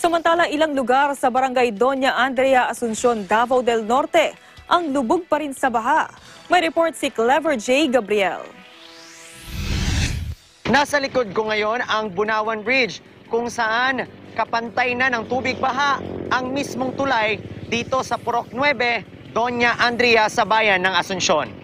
Samantala, ilang lugar sa barangay Doña Andrea, Asuncion, Davao del Norte ang lubog pa rin sa baha. May report si Clever J. Gabriel. Nasa likod ko ngayon ang Bunawan Bridge kung saan kapantay na ng tubig baha ang mismong tulay dito sa Purok 9, Doña Andrea sa bayan ng Asuncion.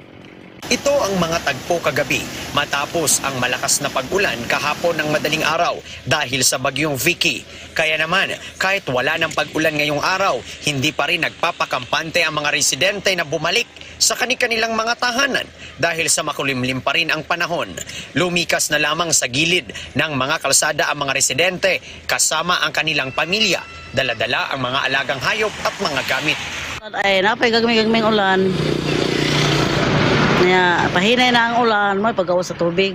Ito ang mga tagpo kagabi matapos ang malakas na pag-ulan kahapon ng madaling araw dahil sa bagyong Vicky. Kaya naman, kahit wala ng pag-ulan ngayong araw, hindi pa rin nagpapakampante ang mga residente na bumalik sa kanilang mga tahanan dahil sa makulimlim pa rin ang panahon. Lumikas na lamang sa gilid ng mga kalsada ang mga residente kasama ang kanilang pamilya, dala-dala ang mga alagang hayop at mga gamit. Ay, napay gagming ulan. Kaya pahinay na ang ulan, may pag-awas sa tubig.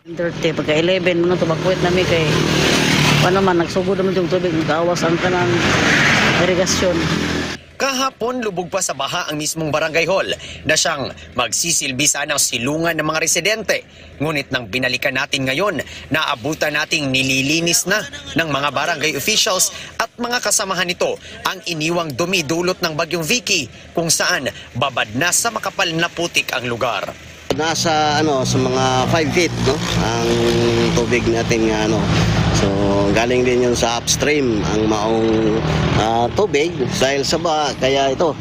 Dirty, pagka 11, muna tumakwit namin kay paano man, nagsugod naman yung tubig, nag-awas ang kanang irigasyon. Kahapon, lubog pa sa baha ang mismong barangay hall na siyang magsisilbi sanang silungan ng mga residente. Ngunit nang binalikan natin ngayon, naabutan nating nililinis na ng mga barangay officials at mga kasamahan nito ang iniwang dumi dulot ng bagyong Vicky kung saan babad na sa makapal na putik ang lugar. Nasa sa mga 5 feet ang tubig natin So galing din yun sa upstream ang maong tubig dahil sa baha, kaya ito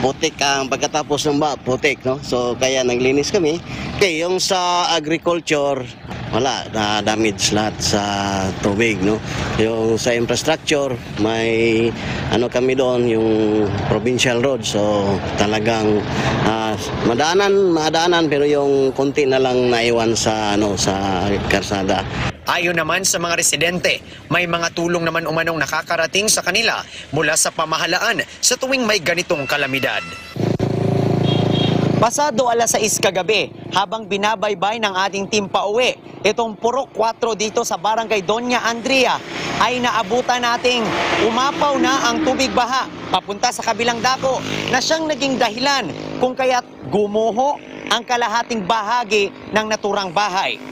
putik ang pagkatapos ng baha, putik So kaya naglinis kami. Okay, yung sa agriculture wala na damage lahat sa tubig Yung sa infrastructure may kami doon yung provincial road, so talagang madaanan pero yung konti na lang naiwan sa sa karsada. Ayon naman sa mga residente, may mga tulong naman umanong nakakarating sa kanila mula sa pamahalaan sa tuwing may ganitong kalamidad. Pasado alas 6 kagabi, habang binabaybay ng ating team pauwi, itong Purok 4 dito sa barangay Doña Andrea ay naabutan nating umapaw na ang tubig baha papunta sa kabilang dako na siyang naging dahilan kung kaya't gumuho ang kalahating bahagi ng naturang bahay.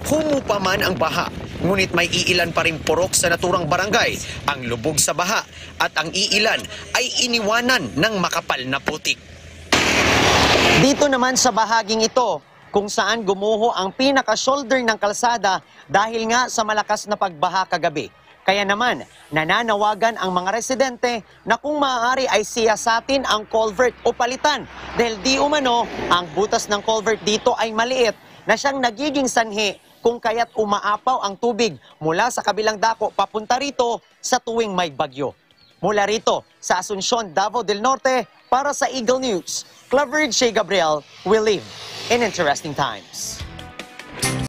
Humupa man ang baha, ngunit may iilan pa rin purok sa naturang barangay ang lubog sa baha at ang iilan ay iniwanan ng makapal na putik. Dito naman sa bahaging ito, kung saan gumuho ang pinaka-shoulder ng kalsada dahil nga sa malakas na pagbaha kagabi. Kaya naman, nananawagan ang mga residente na kung maaari ay siyasatin ang culvert o palitan dahil di umano ang butas ng culvert dito ay maliit na siyang nagiging sanhi kung kaya't umaapaw ang tubig mula sa kabilang dako papunta rito sa tuwing may bagyo. Mula rito sa Asuncion, Davao del Norte, para sa Eagle News, Clever J. Gabriel will live in interesting times.